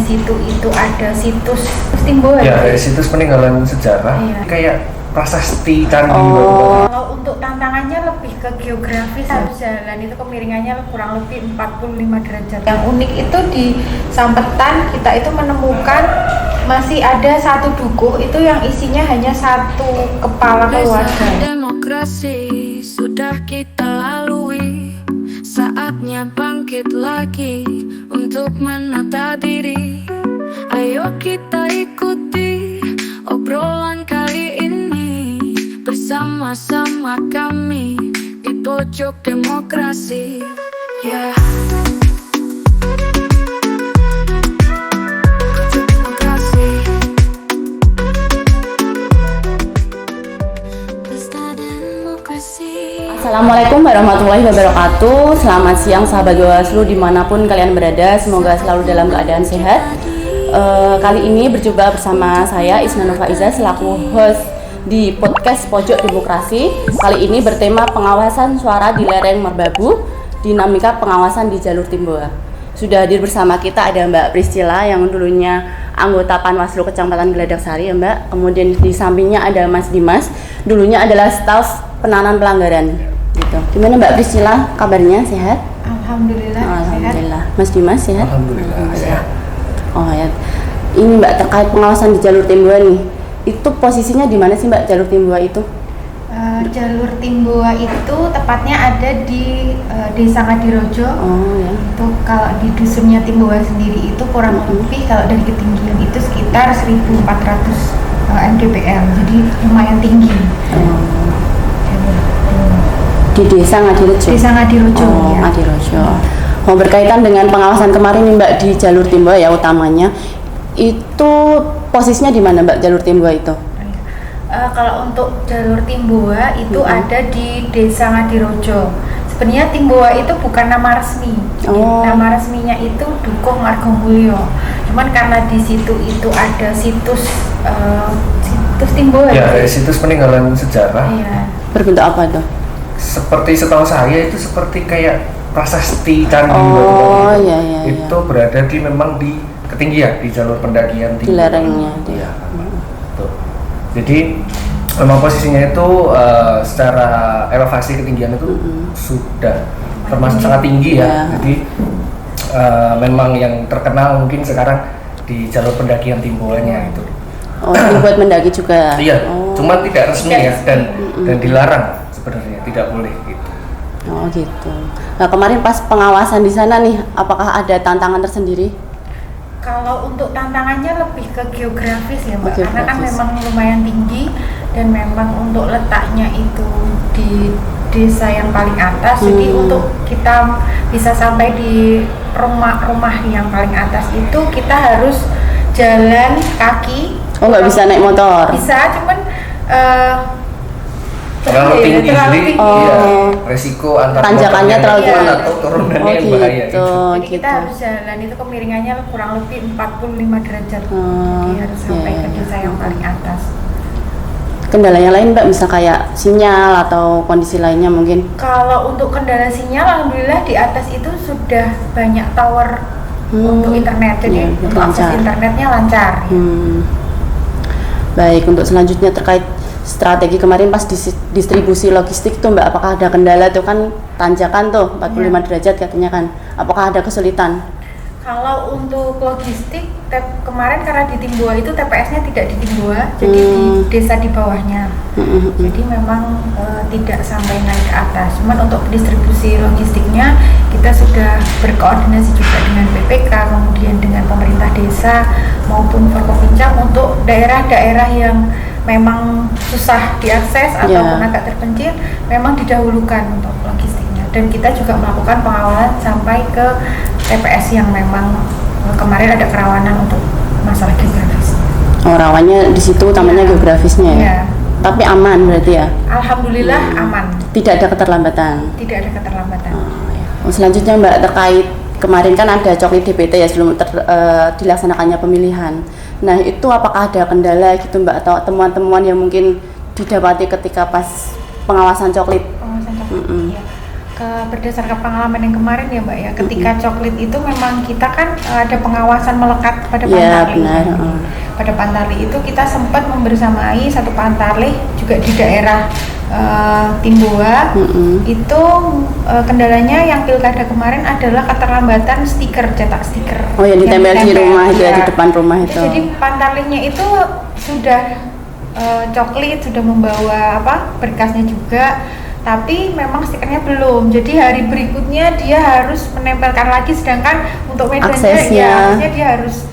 situ itu ada situs Timboa. Ya, situs peninggalan sejarah. Iya. Kayak prasasti candi. Kalau untuk tantangannya lebih ke geografis, harus jalan itu kemiringannya kurang lebih 45 derajat. Yang unik itu di Sampetan kita itu menemukan masih ada satu dukuh itu yang isinya hanya satu kepala keluarga. Demokrasi sudah kita lalui, saatnya bangkit lagi untuk menata diri. Ayo kita ikuti obrolan kali ini, bersama-sama kami di pojok demokrasi. Yeah. Assalamualaikum warahmatullahi wabarakatuh. Selamat siang sahabat Bawaslu dimanapun kalian berada. Semoga selalu dalam keadaan sehat. Kali ini berjumpa bersama saya Isna Nurfaiza selaku host di podcast Pojok Demokrasi. Kali ini bertema pengawasan suara di lereng Merbabu, dinamika pengawasan di jalur Timboa. Sudah hadir bersama kita ada Mbak Priscilla yang dulunya anggota Panwaslu Kecamatan Geladaksari ya Mbak. Kemudian di sampingnya ada Mas Dimas, dulunya adalah staf penanganan pelanggaran. Gitu. Gimana Mbak Priscilla kabarnya, sehat? Alhamdulillah. Alhamdulillah. Sehat. Mas Dimas sehat? Alhamdulillah sehat. Oh ya. Ini Mbak terkait pengawasan di jalur Timboa nih. Itu posisinya di mana sih Mbak jalur Timboa itu? Jalur Timboa itu tepatnya ada di Desa Ngadirojo. Oh ya. Itu kalau di dusunnya Timboa sendiri itu kurang lebih kalau dari ketinggian itu sekitar 1.400 mdpl. Jadi lumayan tinggi. Di Desa Ngadirojo. Desa Ngadirojo. Oh, ya. Ngadirojo. Oh, berkaitan dengan pengawasan kemarin nih Mbak di jalur Timboa ya utamanya. Itu posisinya di mana Mbak jalur Timboa itu? Kalau untuk jalur Timboa itu ada di Desa Ngadirojo. Sebenarnya Timboa itu bukan nama resmi. Nama resminya itu Dukuh Margomulyo. Cuman karena di situ itu ada situs Timboa. Ya, situs peninggalan sejarah. Iya. Berbentuk apa tuh? Seperti setahu saya itu seperti kayak prasasti candi. Oh iya. Itu berada di memang di ketinggian di jalur pendakian di lerengnya. Ya, betul. Jadi memang posisinya itu secara elevasi ketinggian itu sudah termasuk sangat tinggi ya. Jadi memang yang terkenal mungkin sekarang di jalur pendakian Timboanya itu. Oh, dibuat mendaki juga. Iya, cuma tidak resmi ya dan dilarang sebenarnya, tidak boleh gitu. Oh gitu. Nah kemarin pas pengawasan di sana nih, apakah ada tantangan tersendiri? Kalau untuk tantangannya lebih ke geografis ya Mbak, Geografis. karena kan memang lumayan tinggi dan memang untuk letaknya itu di desa yang paling atas, jadi untuk kita bisa sampai di rumah yang paling atas itu kita harus jalan kaki. Oh nggak bisa naik motor? Bisa, cuman terlalu tinggi, jadi ya, resiko antara tanjakannya terlalu tinggi tinggi atau turunannya yang bahaya gitu. Jadi kita harus jalan itu kemiringannya kurang lebih 45 derajat. Jadi harus sampai ke desa yang paling atas. Kendalanya lain Mbak, bisa kayak sinyal atau kondisi lainnya mungkin? Kalau untuk kendala sinyal, alhamdulillah di atas itu sudah banyak tower untuk internet, jadi untuk akses internetnya lancar. Baik, untuk selanjutnya terkait strategi kemarin pas distribusi logistik tuh Mbak, apakah ada kendala tuh kan tanjakan tuh 45 derajat katanya kan, apakah ada kesulitan? Kalau untuk logistik kemarin karena di Timboa itu TPS-nya tidak di Timboa, jadi di desa di bawahnya. Jadi memang tidak sampai naik ke atas. Cuman untuk distribusi logistiknya kita sudah berkoordinasi juga dengan BPK, kemudian dengan pemerintah desa maupun Forkopimda untuk daerah-daerah yang memang susah diakses ataupun agak terpencil, memang didahulukan untuk logistiknya. Dan kita juga melakukan pengawalan sampai ke TPS yang memang kemarin ada kerawanan untuk masalah geografis. Oh, rawannya di situ utamanya geografisnya ya. Tapi aman berarti ya? Alhamdulillah aman. Tidak ada keterlambatan. Tidak ada keterlambatan. Selanjutnya Mbak, terkait kemarin kan ada coklit DPT ya sebelum dilaksanakannya pemilihan. Nah itu apakah ada kendala gitu Mbak atau temuan-temuan yang mungkin didapati ketika pas pengawasan coklit? Pengawasan coklit. Ya. berdasarkan pengalaman yang kemarin ya Mbak ya, ketika coklit itu memang kita kan ada pengawasan melekat pada Pantarlih. Pada Pantarlih itu kita sempat membersamai satu Pantarlih juga di daerah Timboa. Itu kendalanya yang pilkada kemarin adalah keterlambatan stiker, cetak stiker. Oh yang ditempel di rumah itu ya, di depan rumah itu. Jadi Pantarlihnya itu sudah coklit, sudah membawa berkasnya juga, tapi memang stikernya belum. Jadi hari berikutnya dia harus menempelkan lagi, sedangkan untuk medannya ya dia harus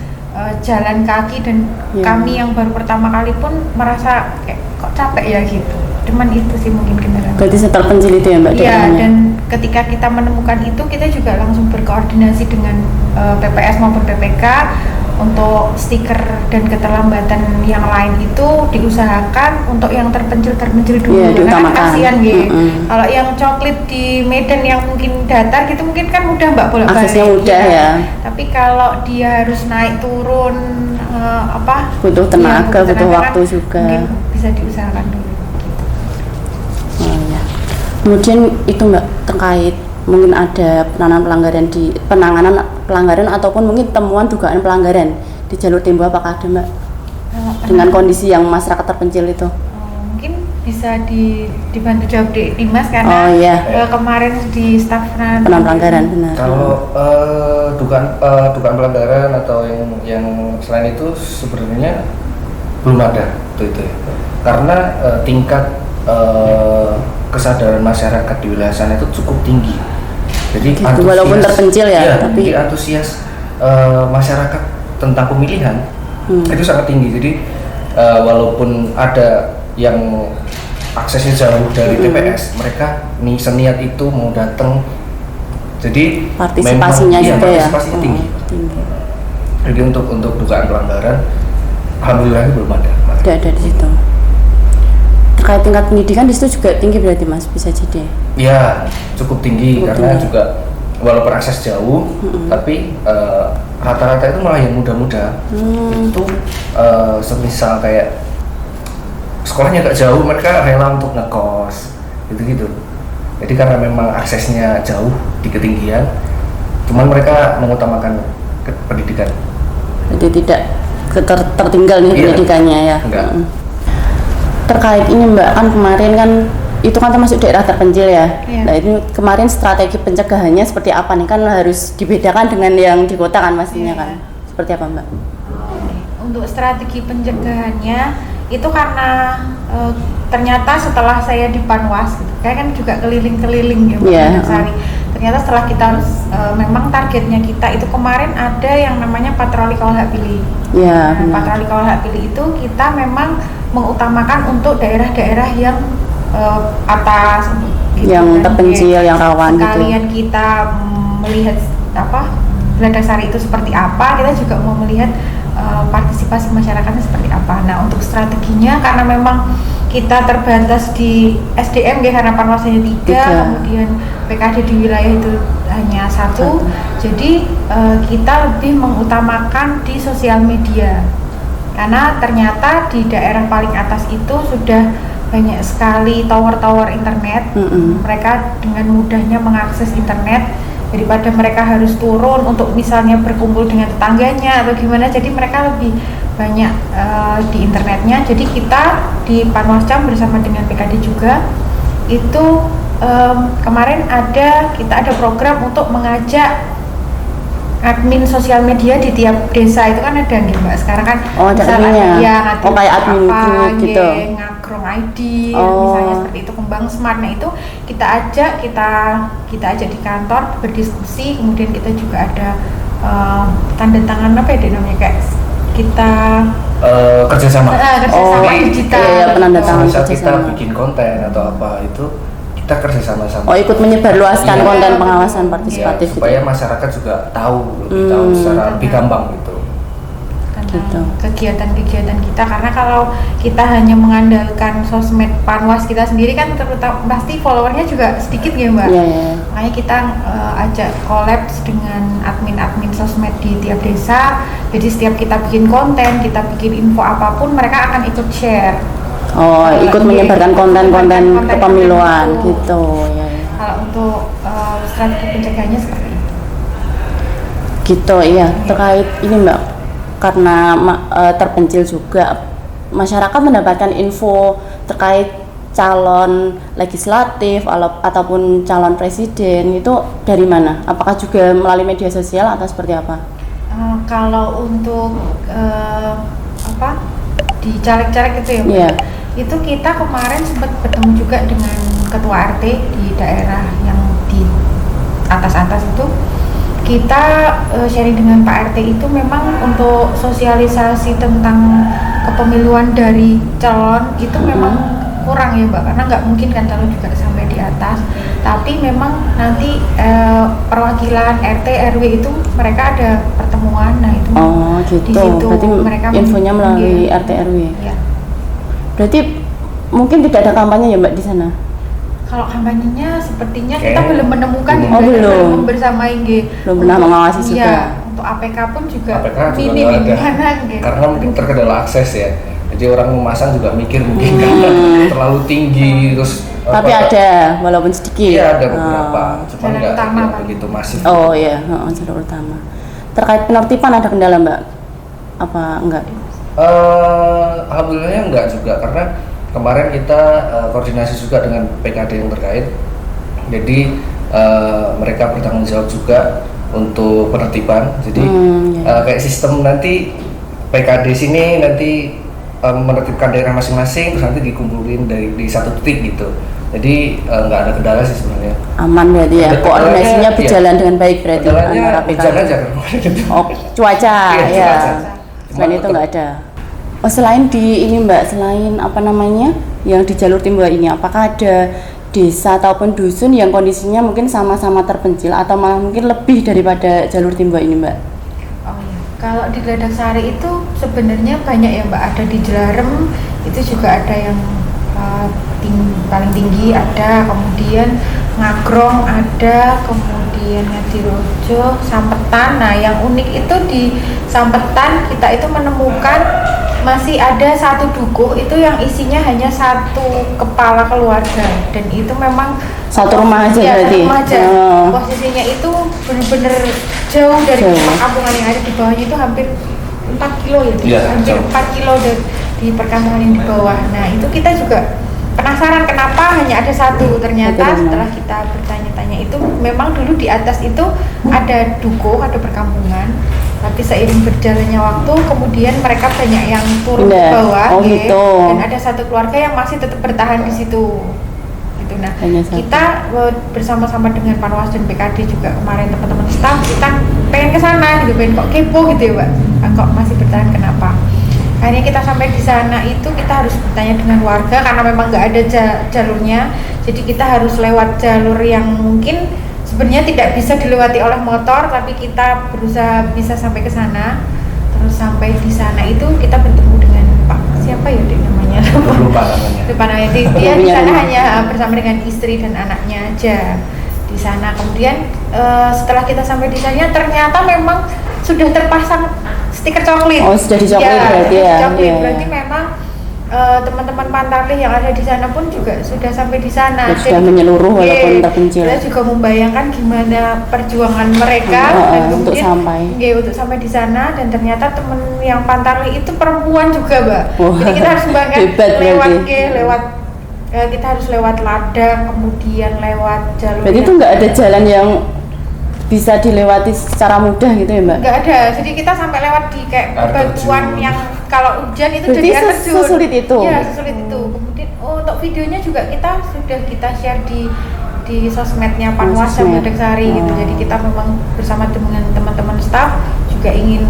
jalan kaki, dan kami yang baru pertama kali pun merasa kayak kok capek ya gitu. Cuman itu sih mungkin kendala. Berarti terpencil itu ya Mbak? Iya, dan ketika kita menemukan itu kita juga langsung berkoordinasi dengan PPS maupun PPK untuk stiker dan keterlambatan yang lain itu diusahakan untuk yang terpencil dulu, karena kasihan gitu. Kalau yang coklit di Medan yang mungkin datar gitu mungkin kan mudah Mbak bolak-balik. Aksesnya mudah ya. Tapi kalau dia harus naik turun butuh tenaga, butuh waktu juga. Mungkin bisa diusahakan dulu. Oh ya. Kemudian itu Mbak terkait mungkin ada penanganan pelanggaran ataupun mungkin temuan dugaan pelanggaran di jalur Timboa, apakah ada Mbak dengan kondisi yang masyarakat terpencil itu? Mungkin bisa dibantu jawab di Dimas karena kemarin di staf penanganan pelanggaran. Benar. Kalau dugaan pelanggaran atau yang selain itu sebenarnya belum ada itu ya. Karena tingkat kesadaran masyarakat di wilayah sana itu cukup tinggi. Jadi walaupun terpencil tapi antusias masyarakat tentang pemilihan itu sangat tinggi. Jadi walaupun ada yang aksesnya jauh dari TPS, mereka seniat itu mau datang. Jadi partisipasinya juga partisipasinya tinggi. Jadi untuk dugaan pelanggaran, alhamdulillah belum ada. Tidak ada di situ. Terkait tingkat pendidikan di situ juga tinggi berarti Mas, bisa jadi? Ya cukup tinggi karena juga walaupun akses jauh, tapi rata-rata itu malah yang muda-muda. Itu semisal kayak sekolahnya agak jauh, mereka rela untuk ngekos gitu-gitu. Jadi karena memang aksesnya jauh di ketinggian, cuman mereka mengutamakan pendidikan. Jadi tidak tertinggal nih pendidikannya ya. Enggak. Terkait ini Mbak, kan kemarin kan itu kan termasuk daerah terpencil ya. Nah ini kemarin strategi pencegahannya seperti apa nih, kan harus dibedakan dengan yang di kota kan pastinya kan. Seperti apa Mbak? Untuk strategi pencegahannya itu karena ternyata setelah saya di Panwas gitu, saya kan juga keliling-keliling ya Mbak Sari. Ternyata setelah kita memang targetnya kita itu kemarin ada yang namanya patroli kawal hak pilih. Patroli kawal hak pilih itu kita memang mengutamakan untuk daerah-daerah yang atas gitu, yang terpencil, yang rawan gitu. Sekalian kita melihat Gladasari itu seperti apa, kita juga mau melihat partisipasi masyarakatnya seperti apa. Nah untuk strateginya karena memang kita terbatas di SDM karena Panwasnya 3, kemudian PKD di wilayah itu hanya 1. Jadi kita lebih mengutamakan di sosial media. Karena ternyata di daerah paling atas itu sudah banyak sekali tower-tower internet. Mereka dengan mudahnya mengakses internet daripada mereka harus turun untuk misalnya berkumpul dengan tetangganya atau gimana. Jadi mereka lebih banyak di internetnya. Jadi kita di Panwascam bersama dengan PKD juga itu kemarin kita ada program untuk mengajak admin sosial media di tiap desa. Itu kan ada nih Mbak, sekarang kan misalnya kayak admin group gitu, Ngagrong ID misalnya seperti itu, Kembang Smart. Nah itu kita ajak di kantor berdiskusi, kemudian kita juga ada tanda tangan namanya kayak kita kerjasama digital. Penanda tangan saat kita bikin konten atau apa itu kita kerjasama-sama. Ikut menyebarluaskan konten pengawasan partisipatif supaya masyarakat juga tahu secara lebih gampang gitu. Kegiatan-kegiatan kita, karena kalau kita hanya mengandalkan sosmed Panwas kita sendiri kan pasti followernya juga sedikit ya Mbak. Makanya kita ajak collab dengan admin-admin sosmed di tiap desa. Jadi setiap kita bikin konten, kita bikin info apapun, mereka akan ikut share. Ikut menyebarkan konten-konten kepemiluan gitu. Kalau untuk strategi pencegahannya seperti itu. Gitu iya. Terkait ini Mbak, karena terpencil juga, masyarakat mendapatkan info terkait calon legislatif ataupun calon presiden itu dari mana? Apakah juga melalui media sosial atau seperti apa? Kalau untuk di caleg-caleg itu ya Mbak, yeah. Itu kita kemarin sempat bertemu juga dengan ketua RT di daerah yang di atas-atas itu. Kita sharing dengan Pak RT itu memang untuk sosialisasi tentang kepemiluan dari calon itu memang kurang ya Mbak, karena nggak mungkin kan calon juga sampai di atas. Tapi memang nanti perwakilan RT RW itu mereka ada pertemuan, nah itu gitu. di situ berarti mereka infonya melalui RT RW. Ya. Berarti mungkin tidak ada kampanye ya Mbak di sana? Kalau kampanyenya sepertinya kita belum menemukan belum bersama IG. Belum pernah mengawasi juga. Iya, untuk APK pun juga APK minim karena mungkin terkendala akses ya. Jadi orang memasang juga mikir mungkin karena terlalu tinggi terus. Tapi ada walaupun sedikit. Iya ada beberapa, cuma nggak begitu masif. Oh iya, jalur utama. Terkait penertiban ada kendala Mbak? Apa enggak? Alhamdulillahnya enggak juga, karena kemarin kita koordinasi juga dengan PKD yang terkait. Jadi mereka bertanggung jawab juga untuk penertiban. Jadi kayak sistem nanti PKD sini nanti menertibkan daerah masing-masing, terus nanti dikumpulin di satu titik gitu. Jadi nggak ada kendala sih sebenarnya. Aman berarti ya, koordinasinya berjalan dengan baik berarti antara PKD. Aja. Oh, cuaca ya. Selain itu nggak ada. Oh, selain di ini Mbak, selain apa namanya yang di jalur Timbua ini, apakah ada desa ataupun dusun yang kondisinya mungkin sama-sama terpencil atau malah mungkin lebih daripada jalur Timbua ini Mbak? Oh iya, kalau di Geladak Sari itu sebenarnya banyak ya Mbak, ada di Jelarem itu juga ada yang paling tinggi ada, kemudian Ngagrong ada, kemudian Ngadirojo, Sampetan. Nah yang unik itu di Sampetan kita itu menemukan masih ada satu dukuh itu yang isinya hanya satu kepala keluarga, dan itu memang satu rumah aja ya, berarti. Rumah aja. Posisinya itu benar-benar jauh dari perkampungan yang ada di bawahnya, itu hampir 4 kilo ya, hampir 4 kilo di perkampungan yang di bawah. Nah itu kita juga penasaran kenapa hanya ada satu. Ternyata setelah kita bertanya-tanya itu memang dulu di atas itu ada dukuh, ada perkampungan, tapi seiring berjalannya waktu kemudian mereka banyak yang turun ke bawah gitu. Dan ada satu keluarga yang masih tetap bertahan di situ gitu. Nah kita bersama-sama dengan Panwas dan BKD juga kemarin teman-teman staff kita pengen ke sana gitu, pengen kok kepo gitu ya Mbak, kok masih bertahan kenapa. Akhirnya kita sampai di sana itu kita harus bertanya dengan warga karena memang nggak ada jalurnya, jadi kita harus lewat jalur yang mungkin sebenarnya tidak bisa dilewati oleh motor, tapi kita berusaha bisa sampai ke sana. Terus sampai di sana itu kita bertemu dengan Pak siapa ya dek namanya? Lupa namanya. Dia di sana hanya bersama dengan istri dan anaknya aja di sana. Kemudian setelah kita sampai di sana ternyata memang sudah terpasang stiker coklit. Oh, sudah dicoklit ya, berarti ya. Coklit berarti memang teman-teman Pantarlih yang ada di sana pun juga sudah sampai di sana. Sudah menyeluruh walaupun terpencil. Kita juga membayangkan gimana perjuangan mereka dan untuk sampai di sana, dan ternyata teman yang Pantarlih itu perempuan juga, Mbak. Jadi kita harus lewat kita harus lewat ladang, kemudian lewat jalur. Berarti itu nggak ada jalan yang bisa dilewati secara mudah gitu ya Mbak? Nggak ada, jadi kita sampai lewat di kayak batuan yang kalau hujan itu berarti jadi air terjun. Sesulit itu? Iya, sesulit itu. Kemudian untuk videonya juga sudah kita share di sosmednya Panwas dan Geladak Sari gitu. Jadi kita memang bersama dengan teman-teman staff juga ingin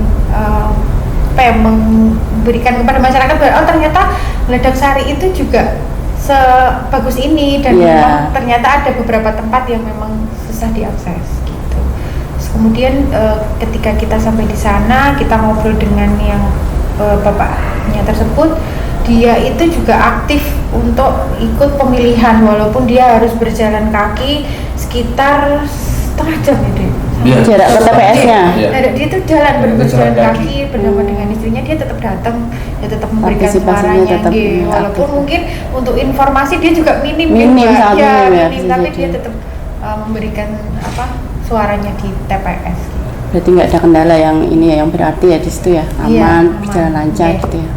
memberikan kepada masyarakat bahwa ternyata Geladak Sari itu juga sebagus ini, dan memang ternyata ada beberapa tempat yang memang susah diakses. Kemudian ketika kita sampai di sana, kita ngobrol dengan yang bapaknya tersebut, dia itu juga aktif untuk ikut pemilihan walaupun dia harus berjalan kaki sekitar setengah jam ya jarak ke TPS-nya. Dia itu berjalan kaki bersama dengan istrinya, dia tetap datang, dia tetap memberikan suaranya walaupun mungkin untuk informasi dia juga minim, tapi dia tetap memberikan suaranya di TPS. Berarti nggak ada kendala yang ini ya, yang berarti ya di situ ya, aman, berjalan lancar gitu ya.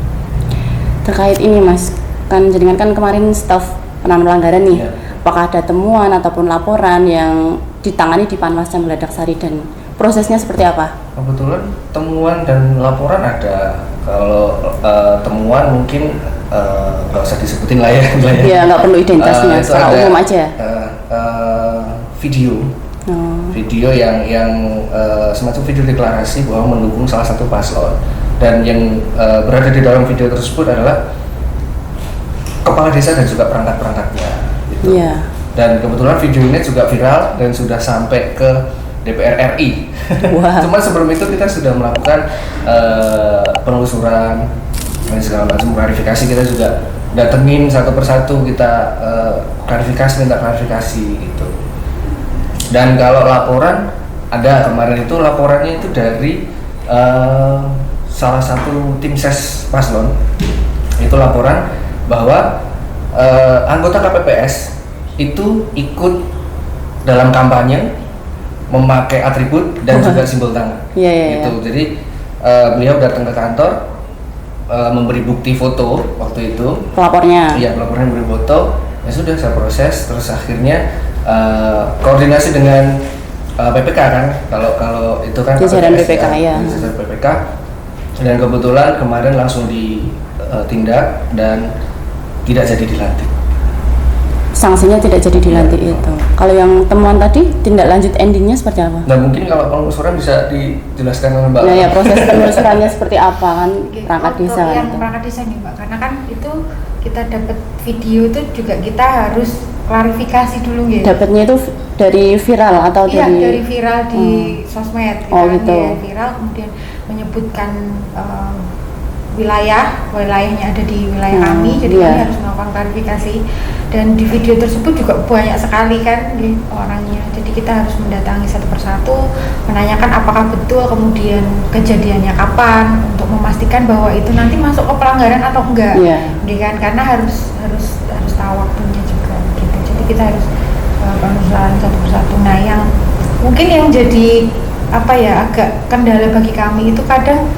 Terkait ini Mas, kan kemarin staf penanganan pelanggaran nih, apakah ada temuan ataupun laporan yang ditangani di Panwascam Gladaksari dan prosesnya seperti apa? Kebetulan temuan dan laporan ada. Kalau temuan mungkin nggak usah disebutin lah ya. Iya, nggak perlu identitasnya, secara umum aja. Video yang semacam video deklarasi bahwa mendukung salah satu paslon, dan yang berada di dalam video tersebut adalah kepala desa dan juga perangkat-perangkatnya gitu. Dan kebetulan video ini juga viral dan sudah sampai ke DPR RI. Cuma sebelum itu kita sudah melakukan penelusuran dan segala macam klarifikasi. Kita juga datengin satu persatu, kita minta klarifikasi gitu. Dan kalau laporan ada, kemarin itu laporannya itu dari salah satu tim ses paslon. Itu laporan bahwa anggota KPPS itu ikut dalam kampanye memakai atribut dan juga simbol tangan. Gitu. Jadi beliau datang ke kantor, memberi bukti foto waktu itu. Pelapornya? Iya, pelapornya memberi foto. Ya sudah, saya proses. Terus akhirnya koordinasi dengan PPK kan, kalau itu kan jajaran PPK ya. Jajaran PPK. Dan kebetulan kemarin langsung ditindak dan tidak jadi dilantik. Sanksinya tidak jadi dilantik itu. Kalau yang temuan tadi, tindak lanjut endingnya seperti apa? Nah, mungkin kalau penelusuran bisa dijelaskan oleh Mbak. Nah ya, proses penelusurannya seperti apa kan, perangkat desa yang gitu. Perangkat desa nih Mbak, karena kan itu kita dapat video itu juga kita harus klarifikasi dulu gitu. Dapatnya itu dari viral atau dari viral di sosmed gitu. Ya, viral kemudian menyebutkan wilayahnya ada di wilayah kami, jadi kami harus melakukan klarifikasi. Dan di video tersebut juga banyak sekali kan orangnya, jadi kita harus mendatangi satu persatu, menanyakan apakah betul, kemudian kejadiannya kapan, untuk memastikan bahwa itu nanti masuk ke pelanggaran atau enggak, kan? Karena harus tahu waktunya juga gitu. Jadi kita harus penelusuran satu persatu. Nah, yang mungkin yang jadi agak kendala bagi kami itu kadang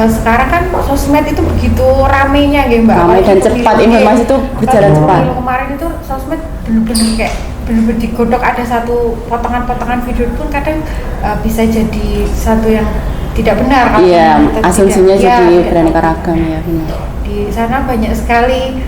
sekarang kan sosmed itu begitu ramenya ya Mbak. Ramai dan cepat, informasi itu berjalan cepat. Kemarin itu sosmed benar-benar digodok, ada satu potongan-potongan video pun kadang bisa jadi satu yang tidak benar. Iya, asumsinya jadi beraneka ragam ya benar. Di sana banyak sekali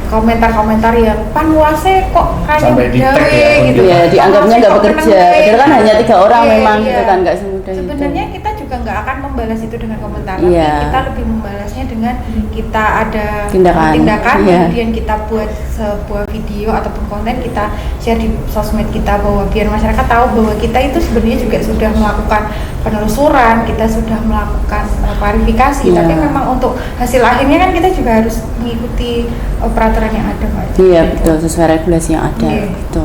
komentar-komentar yang Panwase kok kayak gawe gitu ya, dianggapnya nggak bekerja, padahal kan hanya 3 orang memang gitu kan, nggak semudah itu. Sebenarnya kita juga nggak akan membalas itu dengan komentar, tapi kita lebih membalasnya dengan kita ada tindakan, kemudian kita buat sebuah video ataupun konten, kita share di sosmed kita, bahwa biar masyarakat tahu bahwa kita itu sebenarnya juga sudah melakukan penelusuran, kita sudah melakukan klarifikasi, tapi memang untuk hasil akhirnya kan kita juga harus mengikuti peraturan yang ada, Mbak. Iya betul, sesuai regulasi yang ada gitu.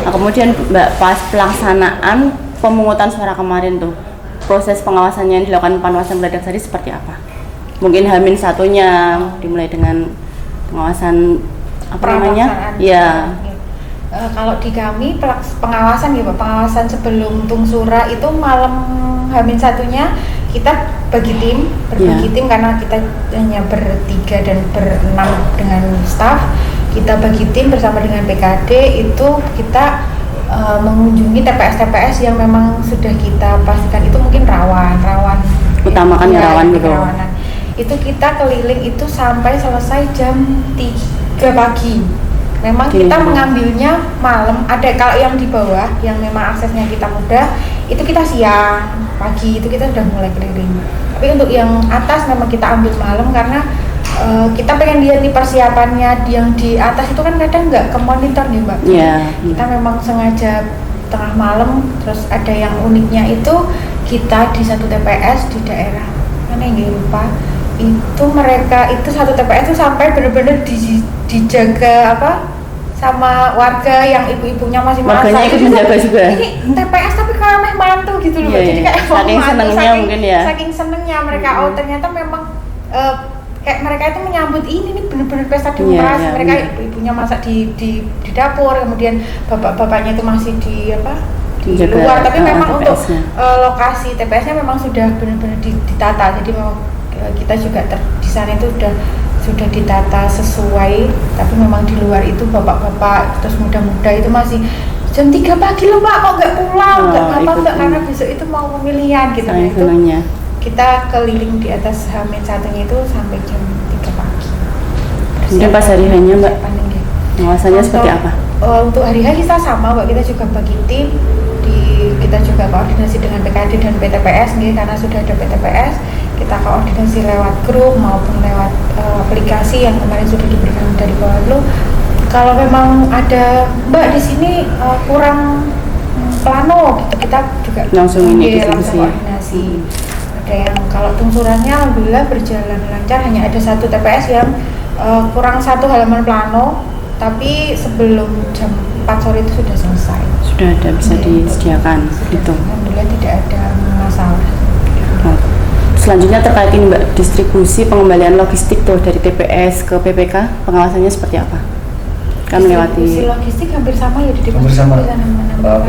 Nah, kemudian Mbak, pas pelaksanaan pemungutan suara kemarin tuh, proses pengawasannya yang dilakukan Panwascam Gladaksari seperti apa? Mungkin H-1-nya dimulai dengan pengawasan Ya. Kalau di kami pengawasan ya Pak, pengawasan sebelum Tungsura itu malam H-1-nya kita berbagi tim karena kita hanya bertiga dan berenam dengan staff. Kita bagi tim bersama dengan BKD, itu kita mengunjungi TPS-TPS yang memang sudah kita pastikan itu mungkin rawan utamakan rawan gitu. Itu kita keliling itu sampai selesai jam 3 pagi. Memang kita mengambilnya malam, ada kalau yang di bawah yang memang aksesnya kita mudah, itu kita siang, pagi itu kita sudah mulai keliling. Tapi untuk yang atas memang kita ambil malam karena kita pengen lihat nih persiapannya yang di atas itu kan kadang nggak ke monitor nih Mbak. Kita memang sengaja tengah malam. Terus ada yang uniknya itu kita di satu TPS di daerah mana yang lupa, itu mereka itu satu TPS itu sampai benar-benar dijaga sama warga yang ibu-ibunya masih masak. Warganya ikut menjaga juga. Ini TPS tapi ramai mantu gitu loh. Jadi kayak saking senengnya mungkin ya. Saking senengnya mereka ternyata memang kayak mereka itu menyambut ini nih benar-benar pesta demokrasi. Mereka ibunya masak di dapur, kemudian bapaknya itu masih di luar, tapi memang untuk lokasi TPS-nya memang sudah benar-benar ditata. Jadi memang kita juga di sana itu sudah ditata sesuai, tapi memang di luar itu bapak-bapak terus muda-muda itu masih jam 3 pagi loh Pak, kok nggak pulang, nggak apa-apa karena besok itu mau pemilihan gitu. Itu kita keliling di atas H-1 itu sampai jam 3 pagi. Kemudian pas hari hanya Mbak, pengawasannya seperti apa? Untuk hari H kita sama Mbak, kita juga bagi tim, kita juga koordinasi dengan PKD dan PTPS nih, karena sudah ada PTPS, kita koordinasi lewat grup maupun lewat aplikasi yang kemarin sudah diberikan dari Bawaslu. Kalau memang ada Mbak di sini kurang plano gitu, kita juga langsung koordinasi. Ada yang kalau tungsurannya alhamdulillah berjalan lancar, hanya ada satu TPS yang kurang 1 halaman plano, tapi sebelum jam 4 sore itu sudah selesai. Sudah ada, bisa disediakan gitu. Alhamdulillah tidak ada masalah. Selanjutnya terkait ini Mbak, distribusi pengembalian logistik tuh dari TPS ke PPK, pengawasannya seperti apa? Kan melewati distribusi logistik hampir sama ya di hampir sama.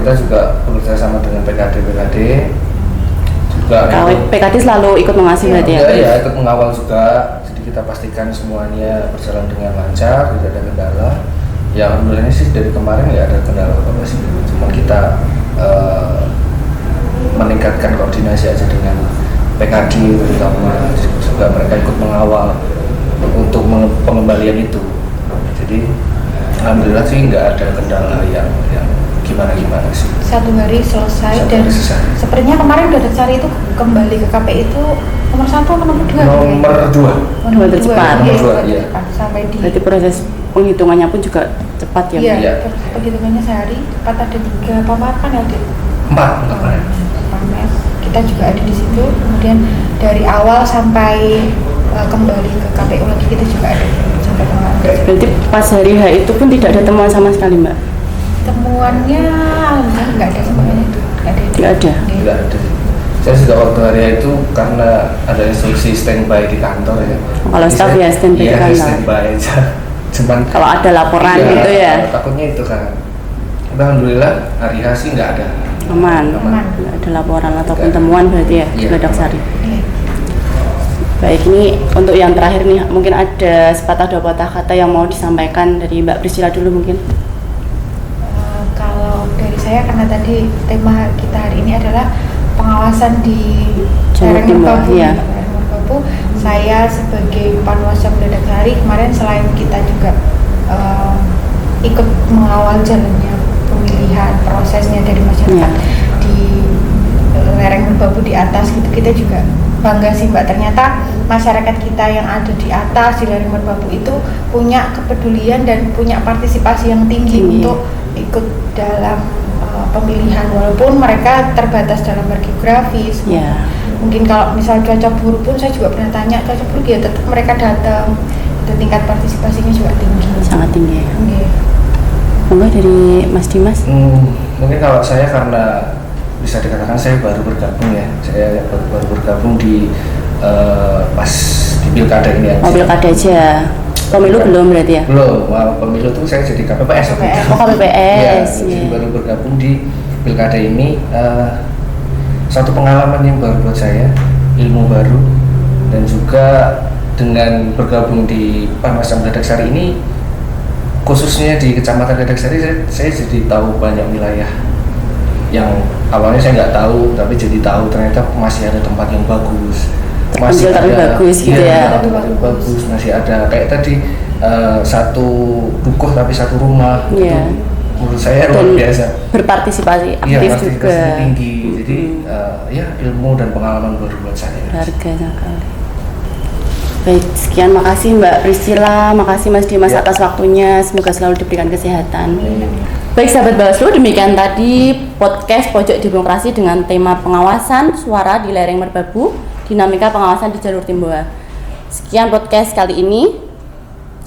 Kita juga bekerja sama dengan PKD juga. PKD selalu ikut mengawasi berarti ya? Iya, ikut mengawal juga. Jadi kita pastikan semuanya berjalan dengan lancar, tidak ada kendala. Ya alhamdulillah sih dari kemarin ya ada kendala apa sih. Cuma kita meningkatkan koordinasi aja dengan PKD terutama, juga mereka ikut mengawal untuk pengembalian itu. Jadi alhamdulillah sih nggak ada kendala yang gimana sih. 1 hari selesai. Sepertinya kemarin Dr. Sari itu kembali ke KPI itu nomor 1 atau nomor 2? Nomor tercepat. Iya. Sampai di. Berarti proses penghitungannya pun juga cepat ya? Iya. Penghitungannya sehari cepat, ada 3 pameran ya, Dik? 4 pameran. Kita juga ada di situ. Kemudian dari awal sampai kembali ke KPU lagi kita juga ada sampai pengawasan. Berarti pas hari H itu pun tidak ada temuan sama sekali Mbak? Temuannya nggak ada semuanya itu. Nggak ada. Saya juga waktu hari itu karena ada instruksi standby di kantor ya. Kalau staff ya standby di kantor. Standby aja. Cuman kalau ada laporan gitu ya. Takutnya itu kan. Alhamdulillah hari H sih nggak ada. Aman. Nggak ada laporan ataupun temuan berarti ya, Dr. Sari. Baik, ini untuk yang terakhir nih, mungkin ada sepatah 2 patah kata yang mau disampaikan dari Mbak Priscilla dulu mungkin. Kalau dari saya, karena tadi tema kita hari ini adalah pengawasan di Jalur Merbabu, ya. Saya sebagai Panwascam Dr. Sari kemarin selain kita juga ikut mengawal jalannya pemilihan, prosesnya dari masyarakat di lereng Merbabu di atas gitu, kita juga bangga sih Mbak, ternyata masyarakat kita yang ada di atas di lereng Merbabu itu punya kepedulian dan punya partisipasi yang tinggi untuk ikut dalam pemilihan, walaupun mereka terbatas dalam geografis. Mungkin kalau misal cuaca buruk pun, saya juga pernah tanya cuaca buruk ya tetap mereka datang, itu tingkat partisipasinya juga tinggi, sangat tinggi. Mungkin dari Mas Dimas? Mungkin kalau saya karena bisa dikatakan saya baru bergabung ya, saya baru bergabung di pas di pilkada ini aja. Pilkada aja. Pemilu belum berarti ya? Belum, pemilu itu saya jadi KPPS. KPPS. Jadi baru bergabung di pilkada ini. Satu pengalaman yang baru buat saya, ilmu baru, dan juga dengan bergabung di Panwascam Dadak Sari ini, khususnya di Kecamatan Dadak Sari, saya jadi tahu banyak wilayah yang awalnya saya nggak tahu, tapi jadi tahu ternyata masih ada tempat yang bagus, masih ada bagus gitu ya. Bagus, masih ada kayak tadi satu dukuh tapi satu rumah. Itu menurut saya luar biasa. Berpartisipasi aktif juga. Tinggi, jadi ya ilmu dan pengalaman baru buat saya. Harga sekali. Baik, sekian, makasih Mbak Priscilla, makasih Mas Dimas atas waktunya, semoga selalu diberikan kesehatan. Baik sahabat Bawaslu, demikian tadi podcast Pojok Demokrasi dengan tema pengawasan suara di lereng Merbabu, dinamika pengawasan di jalur Timboa. Sekian podcast kali ini.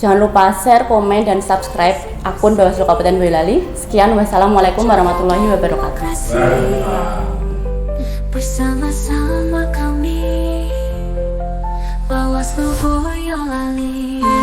Jangan lupa share, komen, dan subscribe akun Bawaslu Kabupaten Boyolali. Sekian, wassalamualaikum warahmatullahi wabarakatuh. Bersama-sama kami bawa Bawaslu Boyolali.